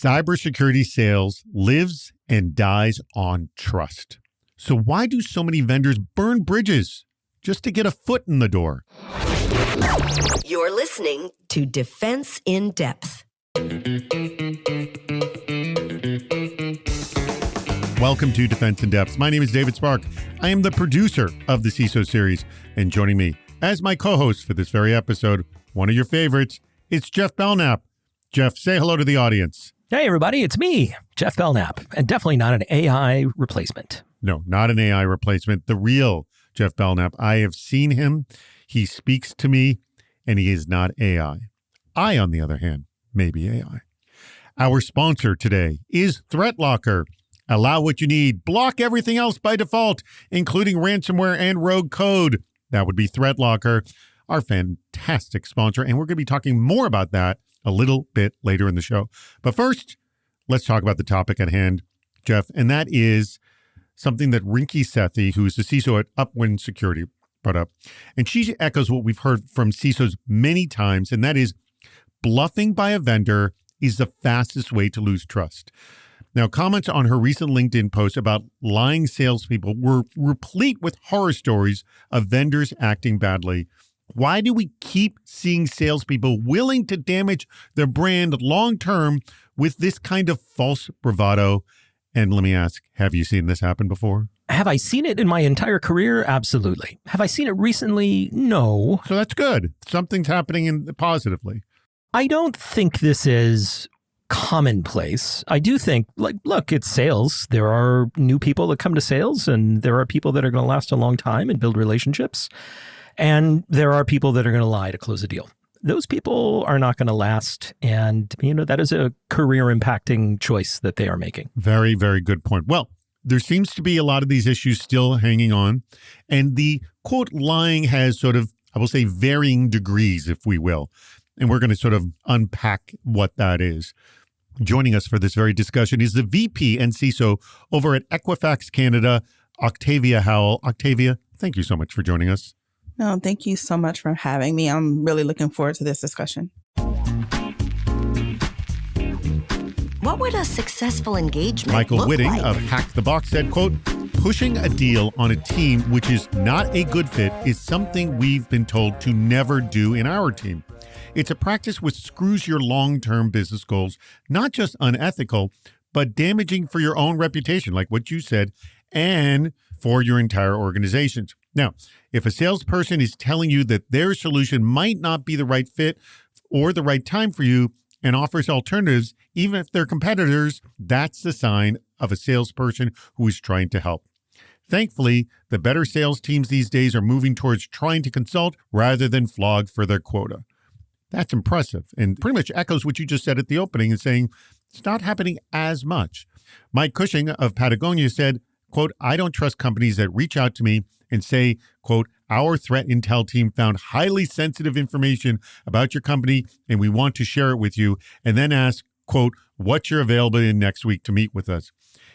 Cybersecurity sales lives and dies on trust. So why do so many vendors burn bridges just to get a foot in the door? You're listening to Defense in Depth. Welcome to Defense in Depth. My name is David Spark. I am the producer of the CISO series, and joining me as my co-host for this very episode, one of your favorites, it's Jeff Belknap. Jeff, say hello to the audience. Hey, everybody, it's me, Jeff Belknap, and definitely not an AI replacement. No, not an AI replacement. The real Jeff Belknap. I have seen him. He speaks to me, and he is not AI. I, on the other hand, may be AI. Our sponsor today is ThreatLocker. Allow what you need. Block everything else by default, including ransomware and rogue code. That would be ThreatLocker, our fantastic sponsor, and we're going to be talking more about that a little bit later in the show. But first, let's talk about the topic at hand, Jeff, and that is something that Rinki Sethi, who is the CISO at Upwind Security, brought up. And she echoes what we've heard from CISOs many times, and that is bluffing by a vendor is the fastest way to lose trust. Now, comments on her recent LinkedIn post about lying salespeople were replete with horror stories of vendors acting badly. Why do we keep seeing salespeople willing to damage their brand long-term with this kind of false bravado? And let me ask, have you seen this happen before? Have I seen it in my entire career? Absolutely. Have I seen it recently? No. So that's good. Something's happening positively. I don't think this is commonplace. I do think, look, it's sales. There are new people that come to sales, and there are people that are going to last a long time and build relationships. And there are people that are going to lie to close a deal. Those people are not going to last. And, that is a career impacting choice that they are making. Very, very good point. Well, there seems to be a lot of these issues still hanging on. And the quote lying has sort of, I will say, varying degrees, if we will. And we're going to sort of unpack what that is. Joining us for this very discussion is the VP and CISO over at Equifax Canada, Octavia Howell. Octavia, thank you so much for joining us. No, thank you so much for having me. I'm really looking forward to this discussion. What would a successful engagement Michael look Whitting like? of Hack the Box said, quote, pushing a deal on a team which is not a good fit is something we've been told to never do in our team. It's a practice which screws your long-term business goals, not just unethical, but damaging for your own reputation, like what you said, and for your entire organization. Now, if a salesperson is telling you that their solution might not be the right fit or the right time for you and offers alternatives, even if they're competitors, that's the sign of a salesperson who is trying to help. Thankfully, the better sales teams these days are moving towards trying to consult rather than flog for their quota. That's impressive and pretty much echoes what you just said at the opening and saying it's not happening as much. Mike Cushing of Patagonia said, quote, I don't trust companies that reach out to me and say, quote, our threat intel team found highly sensitive information about your company and we want to share it with you, and then ask, quote, what's your availability next week to meet with us?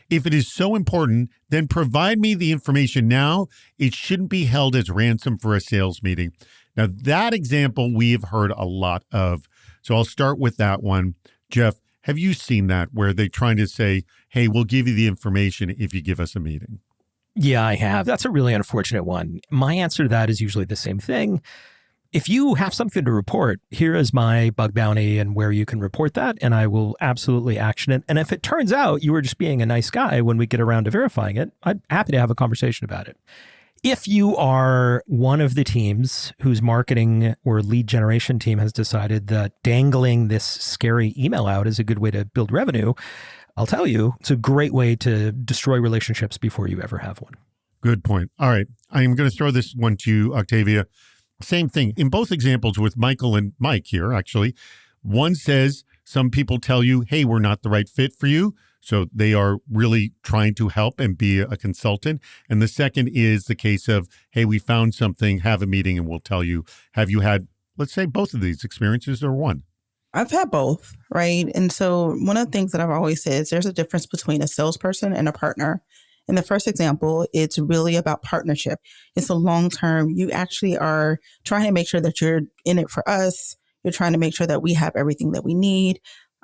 If it is so important, then provide me the information now. It shouldn't be held as ransom for a sales meeting. Now, that example we have heard a lot of. So I'll start with that one. Jeff, have you seen that where they're trying to say, hey, we'll give you the information if you give us a meeting? Yeah, I have. That's a really unfortunate one. My answer to that is usually the same thing. If you have something to report, here is my bug bounty and where you can report that, and I will absolutely action it. And if it turns out you were just being a nice guy when we get around to verifying it, I'm happy to have a conversation about it. If you are one of the teams whose marketing or lead generation team has decided that dangling this scary email out is a good way to build revenue, I'll tell you, it's a great way to destroy relationships before you ever have one. Good point. All right. I'm going to throw this one to you, Octavia. Same thing. In both examples with Michael and Mike here, actually, one says some people tell you, hey, we're not the right fit for you. So they are really trying to help and be a consultant. And the second is the case of, hey, we found something, have a meeting and we'll tell you. Have you had, let's say, both of these experiences or one? I've had both, right? And so one of the things that I've always said is there's a difference between a salesperson and a partner. In the first example, it's really about partnership. It's a long-term. You actually are trying to make sure that you're in it for us. You're trying to make sure that we have everything that we need.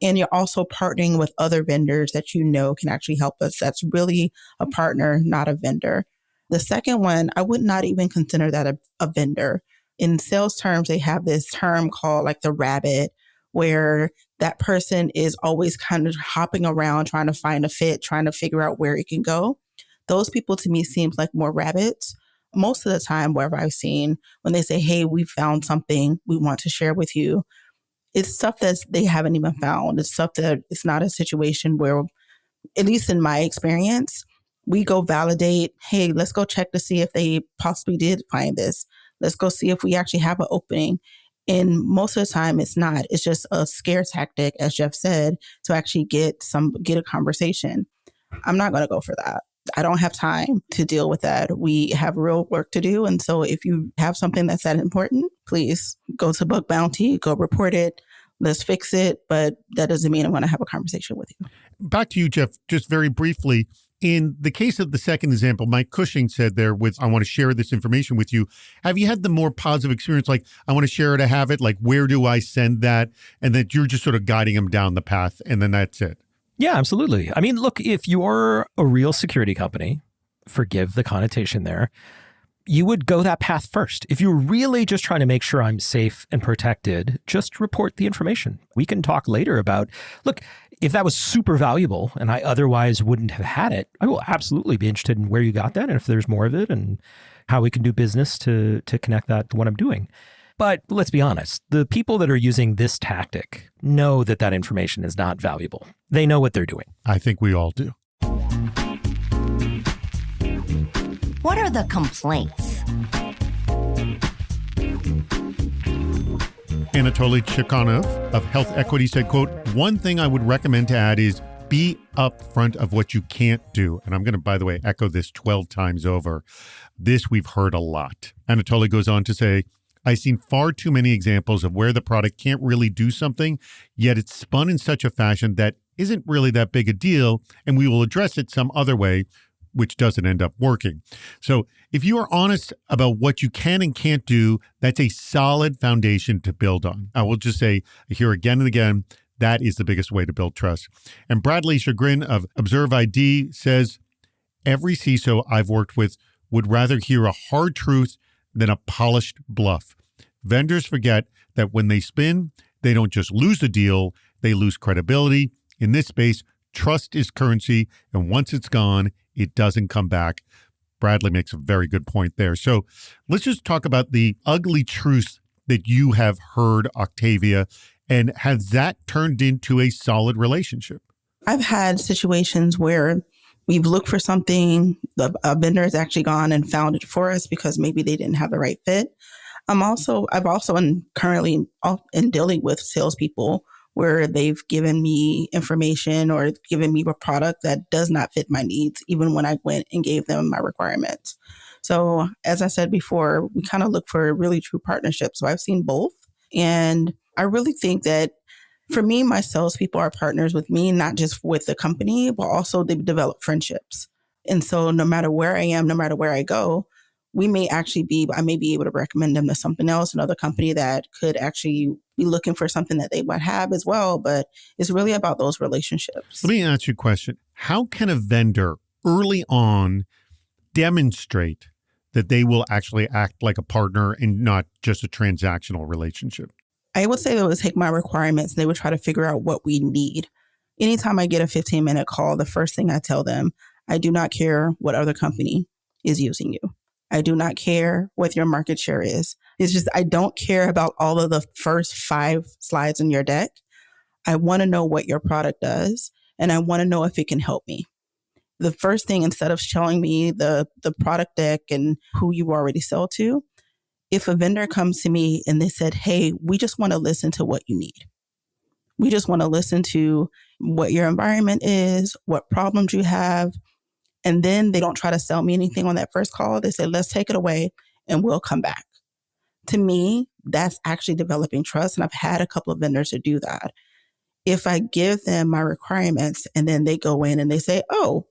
And you're also partnering with other vendors that you know can actually help us. That's really a partner, not a vendor. The second one, I would not even consider that a vendor. In sales terms, they have this term called like the rabbit, where that person is always kind of hopping around, trying to find a fit, trying to figure out where it can go. Those people to me seems like more rabbits. Most of the time, wherever I've seen, when they say, hey, we found something we want to share with you, it's stuff that they haven't even found. It's stuff that it's not a situation where, at least in my experience, we go validate, hey, let's go check to see if they possibly did find this. Let's go see if we actually have an opening. And most of the time it's not. It's just a scare tactic, as Jeff said, to actually get a conversation. I'm not going to go for that. I don't have time to deal with that. We have real work to do. And so if you have something that's that important, please go to Bug Bounty, go report it. Let's fix it. But that doesn't mean I'm going to have a conversation with you. Back to you, Jeff, just very briefly. In the case of the second example, Mike Cushing said there with, I want to share this information with you. Have you had the more positive experience? Like, I want to share it, I have it. Like, where do I send that? And that you're just sort of guiding them down the path and then that's it. Yeah, absolutely. I mean, look, if you're a real security company, forgive the connotation there, you would go that path first. If you're really just trying to make sure I'm safe and protected, just report the information. We can talk later about, look, if that was super valuable and I otherwise wouldn't have had it, I will absolutely be interested in where you got that and if there's more of it and how we can do business to connect that to what I'm doing. But let's be honest, the people that are using this tactic know that that information is not valuable. They know what they're doing. I think we all do. What are the complaints? Anatoly Chikhanov of Health Equity said, quote, one thing I would recommend to add is be upfront of what you can't do. And I'm going to, by the way, echo this 12 times over. This we've heard a lot. Anatoly goes on to say, I've seen far too many examples of where the product can't really do something, yet it's spun in such a fashion that isn't really that big a deal, and we will address it some other way, which doesn't end up working. So if you are honest about what you can and can't do, that's a solid foundation to build on. I will just say here again and again, that is the biggest way to build trust. And Bradley Chagrin of Observe ID says, every CISO I've worked with would rather hear a hard truth than a polished bluff. Vendors forget that when they spin, they don't just lose the deal, they lose credibility. In this space, trust is currency, and once it's gone, it doesn't come back. Bradley makes a very good point there. So let's just talk about the ugly truths that you have heard, Octavia, and has that turned into a solid relationship? I've had situations where we've looked for something, a vendor has actually gone and found it for us because maybe they didn't have the right fit. I've also currently in dealing with salespeople where they've given me information or given me a product that does not fit my needs, even when I went and gave them my requirements. So as I said before, we kind of look for a really true partnership. So I've seen both. And I really think that for me, my salespeople are partners with me, not just with the company, but also they develop friendships. And so no matter where I am, no matter where I go, I may be able to recommend them to something else, another company that could actually be looking for something that they might have as well. But it's really about those relationships. Let me ask you a question. How can a vendor early on demonstrate that they will actually act like a partner and not just a transactional relationship? I would say they would take my requirements and they would try to figure out what we need. Anytime I get a 15-minute call, the first thing I tell them, I do not care what other company is using you. I do not care what your market share is. It's just, I don't care about all of the first 5 slides in your deck. I want to know what your product does, and I want to know if it can help me. The first thing, instead of showing me the product deck and who you already sell to, if a vendor comes to me and they said, hey, we just want to listen to what you need. We just want to listen to what your environment is, what problems you have. And then they don't try to sell me anything on that first call. They say, let's take it away and we'll come back. To me, that's actually developing trust. And I've had a couple of vendors to do that. If I give them my requirements and then they go in and they say, oh,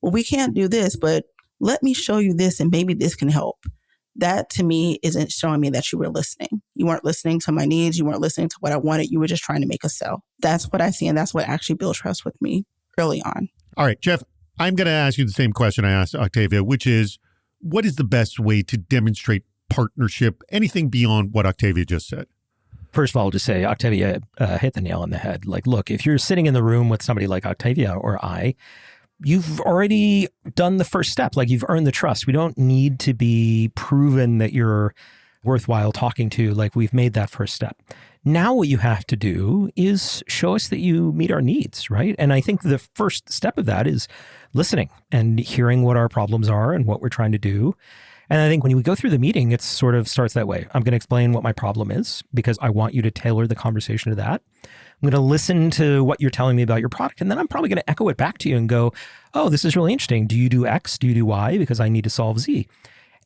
well, we can't do this, but let me show you this and maybe this can help. that to me isn't showing me that you were listening. You weren't listening to my needs. You weren't listening to what I wanted. You were just trying to make a sell. That's what I see. And that's what actually built trust with me early on. All right, Jeff, I'm going to ask you the same question I asked Octavia, which is, what is the best way to demonstrate partnership? Anything beyond what Octavia just said? First of all, I'll just say Octavia hit the nail on the head. Like, look, if you're sitting in the room with somebody like Octavia or I, you've already done the first step. Like, you've earned the trust. We don't need to be proven that you're worthwhile talking to. Like, we've made that first step. Now what you have to do is show us that you meet our needs, right? And I think the first step of that is listening and hearing what our problems are and what we're trying to do. And I think when we go through the meeting, it sort of starts that way. I'm going to explain what my problem is because I want you to tailor the conversation to that. I'm going to listen to what you're telling me about your product. And then I'm probably going to echo it back to you and go, oh, this is really interesting. Do you do X? Do you do Y? Because I need to solve Z.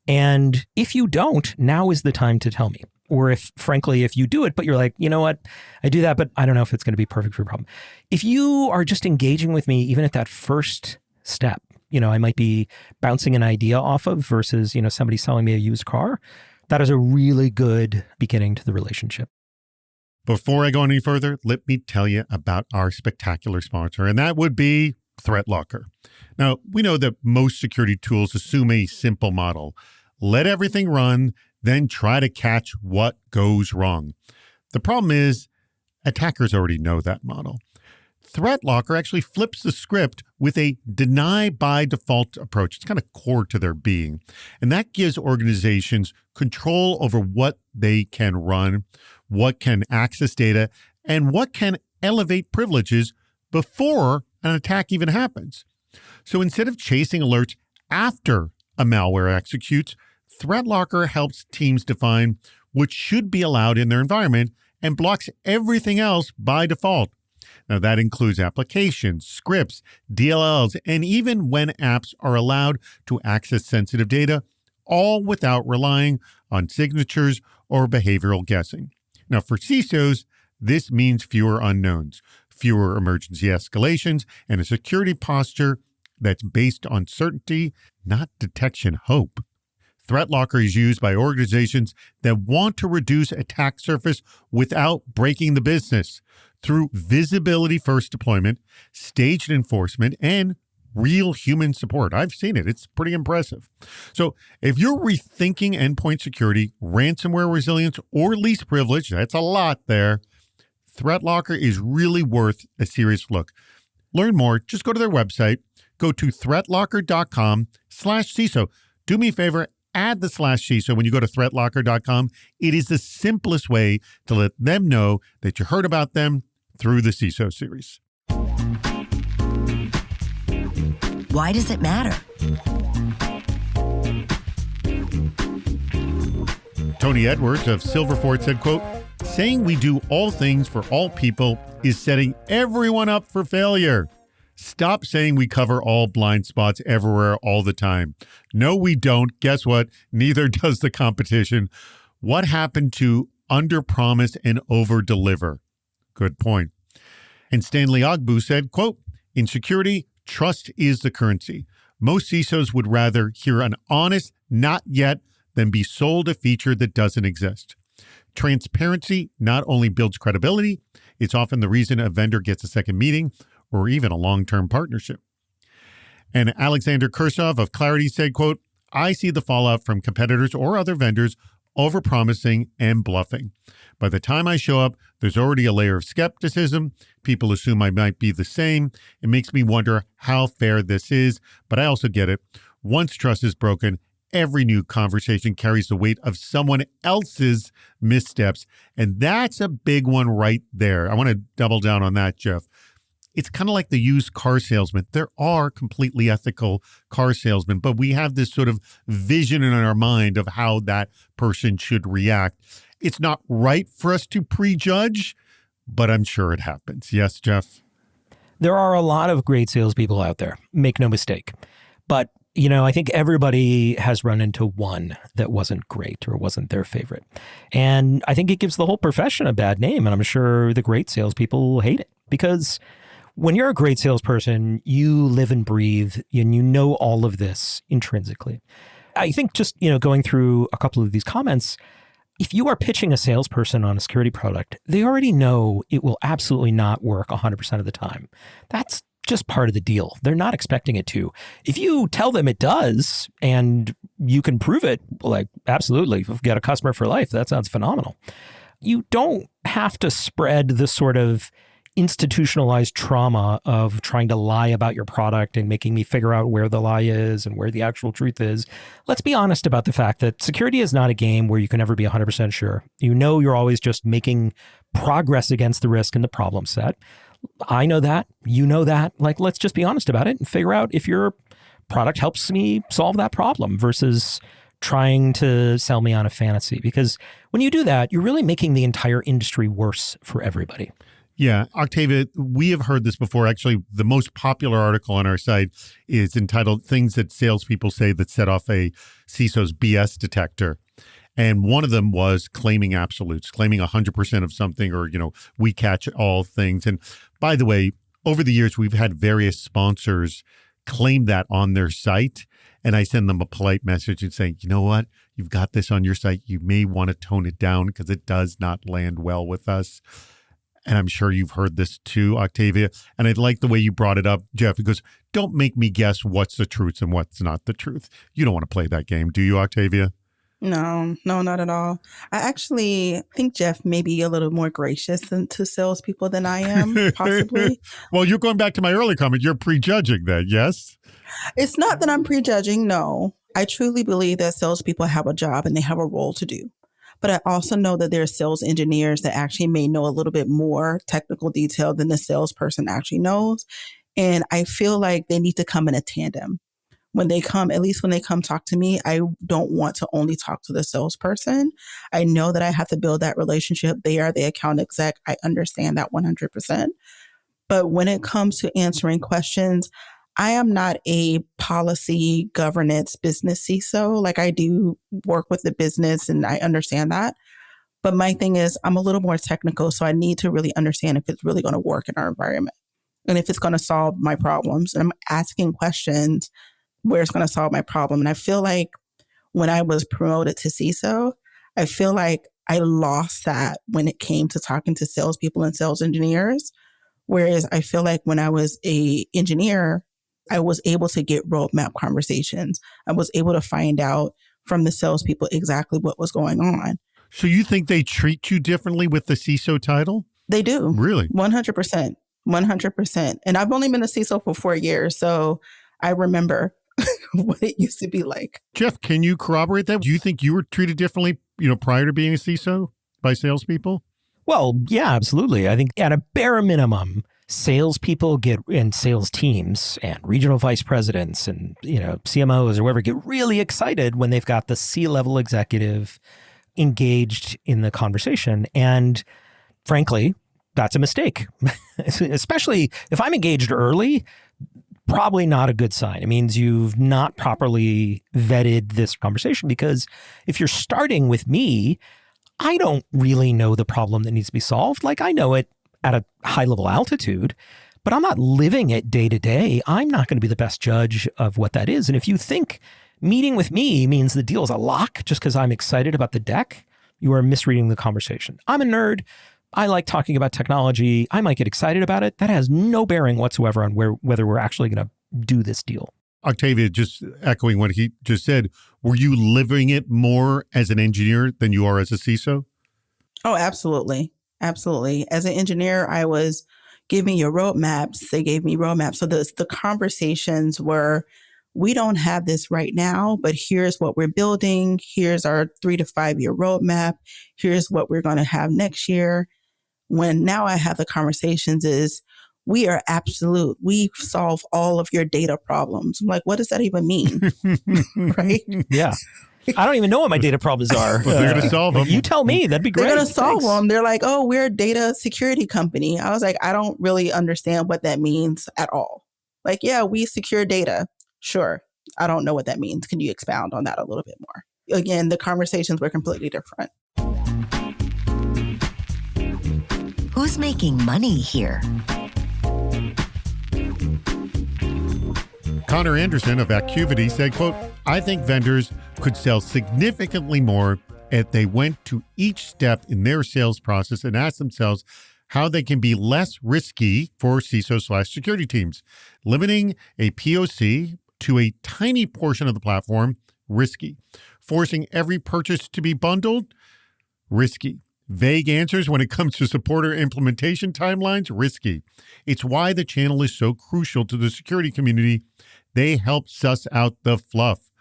And if you don't, now is the time to tell me. Or if, frankly, if you do it, but you're like, you know what, I do that, but I don't know if it's going to be perfect for your problem. If you are just engaging with me, even at that first step, I might be bouncing an idea off of versus, somebody selling me a used car. That is a really good beginning to the relationship. Before I go any further, let me tell you about our spectacular sponsor, and that would be ThreatLocker. Now, we know that most security tools assume a simple model. Let everything run, then try to catch what goes wrong. The problem is, attackers already know that model. ThreatLocker actually flips the script with a deny by default approach. It's kind of core to their being. And that gives organizations control over what they can run, what can access data, and what can elevate privileges before an attack even happens. So instead of chasing alerts after a malware executes, ThreatLocker helps teams define what should be allowed in their environment and blocks everything else by default. Now, that includes applications, scripts, DLLs, and even when apps are allowed to access sensitive data, all without relying on signatures or behavioral guessing. Now, for CISOs, this means fewer unknowns, fewer emergency escalations, and a security posture that's based on certainty, not detection hope. ThreatLocker is used by organizations that want to reduce attack surface without breaking the business through visibility-first deployment, staged enforcement, and real human support. I've seen it. It's pretty impressive. So if you're rethinking endpoint security, ransomware resilience, or least privilege, that's a lot there, ThreatLocker is really worth a serious look. Learn more. Just go to their website. Go to threatlocker.com/CISO. Do me a favor. Add the /CISO when you go to threatlocker.com. It is the simplest way to let them know that you heard about them through the CISO series. Why does it matter? Tony Edwards of Silverfort said, quote, saying we do all things for all people is setting everyone up for failure. Stop saying we cover all blind spots everywhere all the time. No, we don't. Guess what? Neither does the competition. What happened to underpromise and overdeliver? Good point. And Stanley Ogbu said, quote, in security, trust is the currency. Most CISOs would rather hear an honest not yet than be sold a feature that doesn't exist. Transparency not only builds credibility, it's often the reason a vendor gets a second meeting or even a long-term partnership. And Alexander Kursov of Clarity said, quote, I see the fallout from competitors or other vendors overpromising and bluffing. By the time I show up, there's already a layer of skepticism. People assume I might be the same. It makes me wonder how fair this is, but I also get it. Once trust is broken, every new conversation carries the weight of someone else's missteps. And that's a big one right there. I want to double down on that, Jeff. It's kind of like the used car salesman. There are completely ethical car salesmen, but we have this sort of vision in our mind of how that person should react. It's not right for us to prejudge, but I'm sure it happens. Yes, Jeff? There are a lot of great salespeople out there. Make no mistake. But, I think everybody has run into one that wasn't great or wasn't their favorite. And I think it gives the whole profession a bad name. And I'm sure the great salespeople hate it because when you're a great salesperson, you live and breathe and you know all of this intrinsically. I think just, going through a couple of these comments, if you are pitching a salesperson on a security product, they already know it will absolutely not work 100% of the time. That's just part of the deal. They're not expecting it to. If you tell them it does and you can prove it, like, absolutely, we've got a customer for life. That sounds phenomenal. You don't have to spread the sort of institutionalized trauma of trying to lie about your product and making me figure out where the lie is and where the actual truth is. Let's be honest about the fact that security is not a game where you can ever be 100% sure. You're always just making progress against the risk and the problem set. I know that. You know that. Like, let's just be honest about it and figure out if your product helps me solve that problem versus trying to sell me on a fantasy. Because when you do that, you're really making the entire industry worse for everybody. Yeah, Octavia, we have heard this before. Actually, the most popular article on our site is entitled Things That Salespeople Say That Set Off a CISO's BS Detector. And one of them was claiming absolutes, claiming 100% of something, or, we catch all things. And by the way, over the years, we've had various sponsors claim that on their site. And I send them a polite message and say, you know what? You've got this on your site. You may want to tone it down because it does not land well with us. And I'm sure you've heard this too, Octavia. And I like the way you brought it up, Jeff. He goes, don't make me guess what's the truth and what's not the truth. You don't want to play that game, do you, Octavia? No, not at all. I actually think Jeff may be a little more gracious to salespeople than I am, possibly. Well, you're going back to my earlier comment. You're prejudging that, yes? It's not that I'm prejudging, no. I truly believe that salespeople have a job and they have a role to do. But I also know that there are sales engineers that actually may know a little bit more technical detail than the salesperson actually knows. And I feel like they need to come in a tandem. When they come, at least when they come talk to me, I don't want to only talk to the salesperson. I know that I have to build that relationship. They are the account exec. I understand that 100%. But when it comes to answering questions, I am not a policy governance business CISO. Like, I do work with the business and I understand that. But my thing is I'm a little more technical. So I need to really understand if it's really going to work in our environment and if it's going to solve my problems. And I'm asking questions where it's going to solve my problem. And I feel like when I was promoted to CISO, I feel like I lost that when it came to talking to salespeople and sales engineers. Whereas I feel like when I was an engineer, I was able to get roadmap conversations. I was able to find out from the salespeople exactly what was going on. So you think they treat you differently with the CISO title? They do. Really? 100%. 100%. And I've only been a CISO for 4 years, so I remember what it used to be like. Jeff, can you corroborate that? Do you think you were treated differently, prior to being a CISO by salespeople? Well, yeah, absolutely. I think at a bare minimum, salespeople and sales teams and regional vice presidents and, CMOs or whoever get really excited when they've got the C-level executive engaged in the conversation. And frankly, that's a mistake, especially if I'm engaged early. Probably not a good sign. It means you've not properly vetted this conversation, because if you're starting with me, I don't really know the problem that needs to be solved. Like, I know it at a high level altitude, but I'm not living it day to day. I'm not going to be the best judge of what that is. And if you think meeting with me means the deal is a lock just because I'm excited about the deck, you are misreading the conversation. I'm a nerd. I like talking about technology. I might get excited about it. That has no bearing whatsoever on whether we're actually going to do this deal. Octavia, just echoing what he just said, were you living it more as an engineer than you are as a CISO? Oh, absolutely. Absolutely. As an engineer, I was giving you roadmaps. They gave me roadmaps. So the conversations were, we don't have this right now, but here's what we're building. Here's our 3 to 5 year roadmap. Here's what we're going to have next year. When now I have the conversations is, we are absolute. We solve all of your data problems. I'm like, what does that even mean? Right? Yeah. I don't even know what my data problems are. But they're going to solve them. You tell me. That'd be great. They're going to solve Thanks. them. They're like, oh, we're a data security company. I was like, I don't really understand what that means at all. Like, yeah, we secure data. Sure. I don't know what that means. Can you expound on that a little bit more? Again, the conversations were completely different. Who's making money here? Connor Anderson of Acuvity said, quote, I think vendors could sell significantly more if they went to each step in their sales process and asked themselves how they can be less risky for CISO/security teams. Limiting a POC to a tiny portion of the platform, risky. Forcing every purchase to be bundled, risky. Vague answers when it comes to support or implementation timelines, risky. It's why the channel is so crucial to the security community. They help suss out the fluff.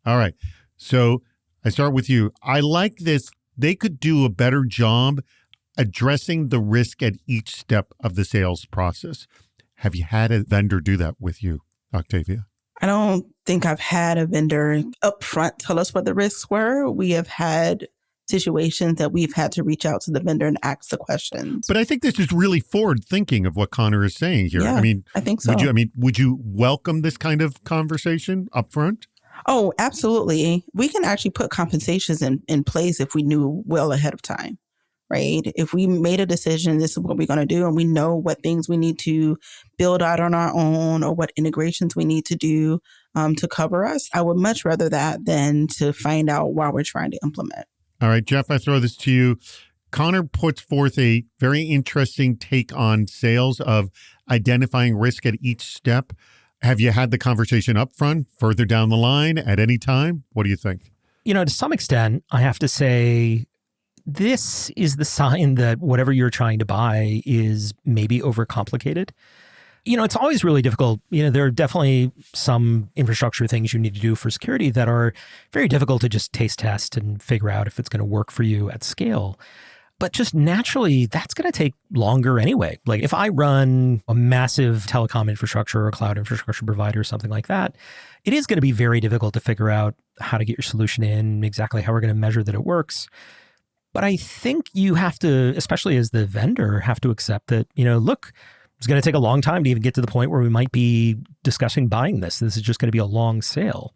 All right, so I start with you. I like this. They could do a better job addressing the risk at each step of the sales process. Have you had a vendor do that with you, Octavia? I don't think I've had a vendor upfront tell us what the risks were. We have had situations that we've had to reach out to the vendor and ask the questions. But I think this is really forward thinking of what Connor is saying here. Yeah, I think so. Would you welcome this kind of conversation upfront? Oh, absolutely. We can actually put compensations in place if we knew well ahead of time, right? If we made a decision, this is what we're going to do, and we know what things we need to build out on our own or what integrations we need to do to cover us, I would much rather that than to find out while we're trying to implement. All right, Jeff, I throw this to you. Connor puts forth a very interesting take on sales of identifying risk at each step. Have you had the conversation up front, further down the line, at any time? What do you think? To some extent, I have to say, this is the sign that whatever you're trying to buy is maybe overcomplicated. It's always really difficult. There are definitely some infrastructure things you need to do for security that are very difficult to just taste test and figure out if it's going to work for you at scale. But just naturally, that's going to take longer anyway. Like if I run a massive telecom infrastructure or cloud infrastructure provider or something like that, it is going to be very difficult to figure out how to get your solution in, exactly how we're going to measure that it works. But I think you have to, especially as the vendor, have to accept that, look, it's going to take a long time to even get to the point where we might be discussing buying this. This is just going to be a long sale.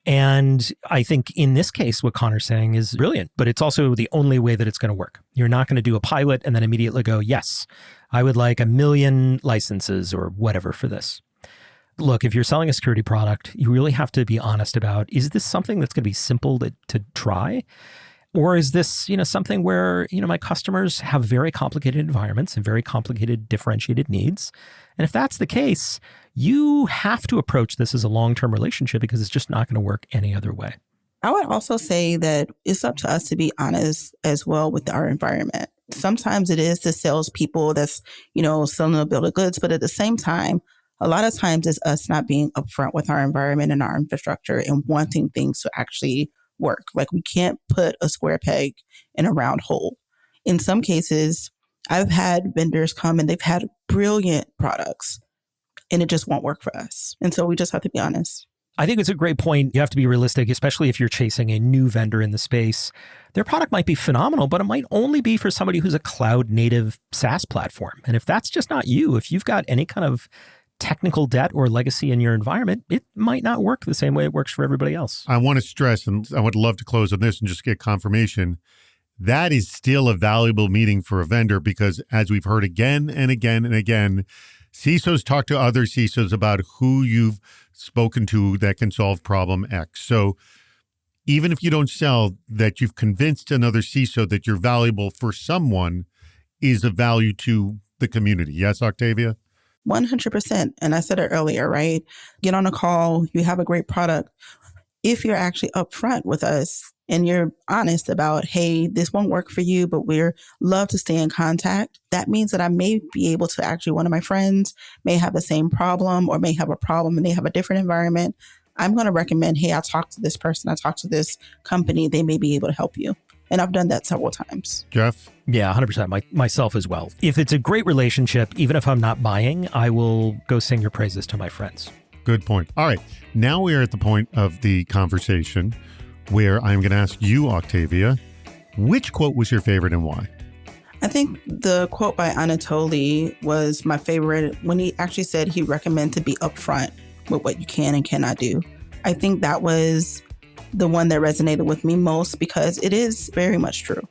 And I think in this case, what Connor's saying is brilliant, but it's also the only way that it's going to work. You're not going to do a pilot and then immediately go, yes, I would like 1 million licenses or whatever for this. Look, if you're selling a security product, you really have to be honest about, is this something that's going to be simple to try? Or is this, something where, my customers have very complicated environments and very complicated differentiated needs? And if that's the case, you have to approach this as a long-term relationship because it's just not going to work any other way. I would also say that it's up to us to be honest as well with our environment. Sometimes it is the salespeople that's, selling a bill of goods, but at the same time, a lot of times it's us not being upfront with our environment and our infrastructure and wanting things to actually work. Like we can't put a square peg in a round hole. In some cases, I've had vendors come and they've had brilliant products and it just won't work for us. And so we just have to be honest. I think it's a great point. You have to be realistic, especially if you're chasing a new vendor in the space. Their product might be phenomenal, but it might only be for somebody who's a cloud native SaaS platform. And if that's just not you, if you've got any kind of technical debt or legacy in your environment, it might not work the same way it works for everybody else. I want to stress, and I would love to close on this and just get confirmation, that is still a valuable meeting for a vendor because as we've heard again and again and again, CISOs talk to other CISOs about who you've spoken to that can solve problem X. So even if you don't sell, that you've convinced another CISO that you're valuable for someone is of value to the community. Yes, Octavia? 100%. And I said it earlier, right? Get on a call. You have a great product. If you're actually upfront with us and you're honest about, hey, this won't work for you, but we're love to stay in contact, that means that I may be able to actually, one of my friends may have the same problem or may have a problem and they have a different environment. I'm going to recommend, hey, I talked to this person. I talked to this company. They may be able to help you. And I've done that several times. Jeff? Yeah, 100%. Myself as well. If it's a great relationship, even if I'm not buying, I will go sing your praises to my friends. Good point. All right. Now we are at the point of the conversation where I'm going to ask you, Octavia, which quote was your favorite and why? I think the quote by Anatoly was my favorite when he actually said he recommended to be upfront with what you can and cannot do. I think that was the one that resonated with me most because it is very much true.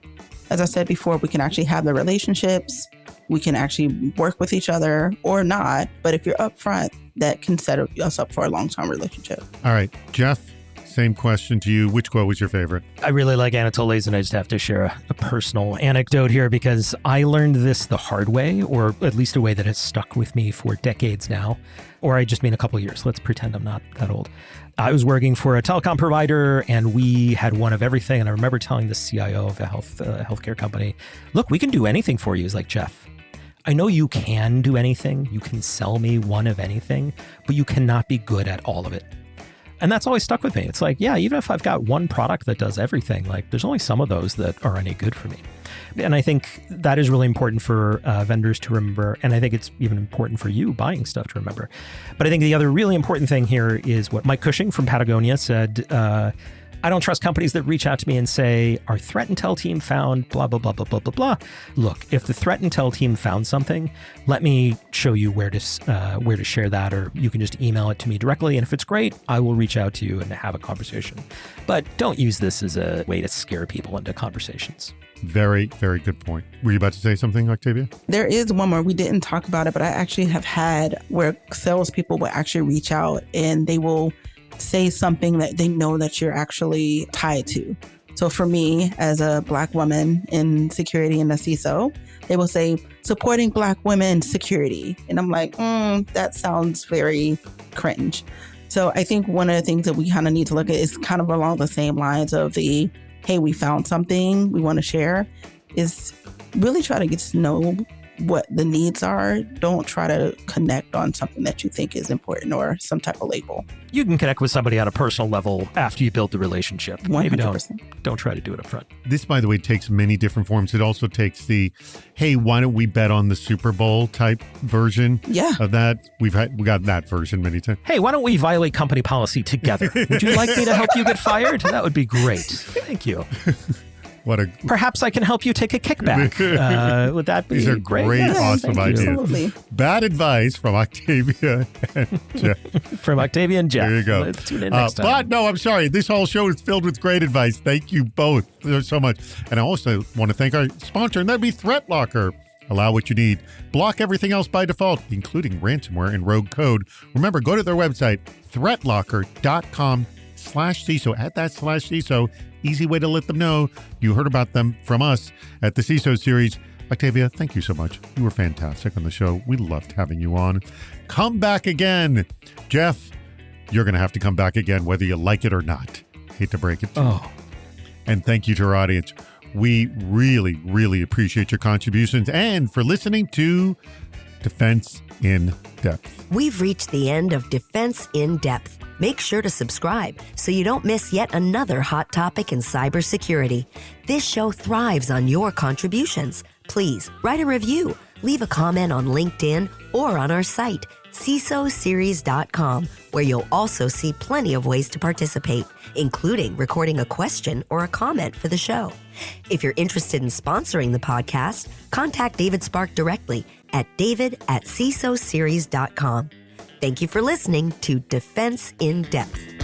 As I said before, we can actually have the relationships, we can actually work with each other or not, but if you're upfront, that can set us up for a long-term relationship. All right, Jeff, same question to you. Which quote was your favorite? I really like Anatoly's, and I just have to share a personal anecdote here because I learned this the hard way, or at least a way that has stuck with me for decades now. Or I just mean a couple of years. Let's pretend I'm not that old. I was working for a telecom provider, and we had one of everything. And I remember telling the CIO of a healthcare company, look, we can do anything for you. He's like, Jeff, I know you can do anything. You can sell me one of anything, but you cannot be good at all of it. And that's always stuck with me. It's like, yeah, even if I've got one product that does everything, like there's only some of those that are any good for me. And I think that is really important for vendors to remember. And I think it's even important for you buying stuff to remember. But I think the other really important thing here is what Mike Cushing from Patagonia said. I don't trust companies that reach out to me and say, our threat intel team found blah, blah, blah, blah, blah, blah, blah. Look, if the threat intel team found something, let me show you where to share that, or you can just email it to me directly. And if it's great, I will reach out to you and have a conversation. But don't use this as a way to scare people into conversations. Very, very good point. Were you about to say something, Octavia? There is one more. We didn't talk about it, but I actually have had where salespeople will actually reach out and they will say something that they know that you're actually tied to. So for me, as a Black woman in security and a CISO, they will say, supporting Black women security. And I'm like, that sounds very cringe. So I think one of the things that we kind of need to look at is kind of along the same lines of the, hey, we found something we want to share, is really try to get to know what the needs are. Don't try to connect on something that you think is important or some type of label. You can connect with somebody on a personal level after you build the relationship. 100%. Maybe don't try to do it up front. This, by the way, takes many different forms. It also takes the, hey, why don't we bet on the Super Bowl type version of that. We got that version many times. Hey, why don't we violate company policy together? Would you like me to help you get fired? That would be great. Thank you. Perhaps I can help you take a kickback. Would that be These are great? awesome ideas. Absolutely. Bad advice from Octavia and Jeff. From Octavia and Jeff. There you go. Let's tune in next time. But no, I'm sorry. This whole show is filled with great advice. Thank you both so much. And I also want to thank our sponsor, and that'd be ThreatLocker. Allow what you need. Block everything else by default, including ransomware and rogue code. Remember, go to their website, threatlocker.com/CISO. Add that /CISO. Easy way to let them know you heard about them from us at the CISO series. Octavia, thank you so much. You were fantastic on the show. We loved having you on. Come back again. Jeff, you're going to have to come back again, whether you like it or not. Hate to break it to you. And thank you to our audience. We really, really appreciate your contributions and for listening to Defense in Depth. We've reached the end of Defense in Depth. Make sure to subscribe so you don't miss yet another hot topic in cybersecurity. This show thrives on your contributions. Please write a review, leave a comment on LinkedIn or on our site, CISOseries.com, where you'll also see plenty of ways to participate, including recording a question or a comment for the show. If you're interested in sponsoring the podcast, contact David Spark directly at david@CISOseries.com. Thank you for listening to Defense in Depth.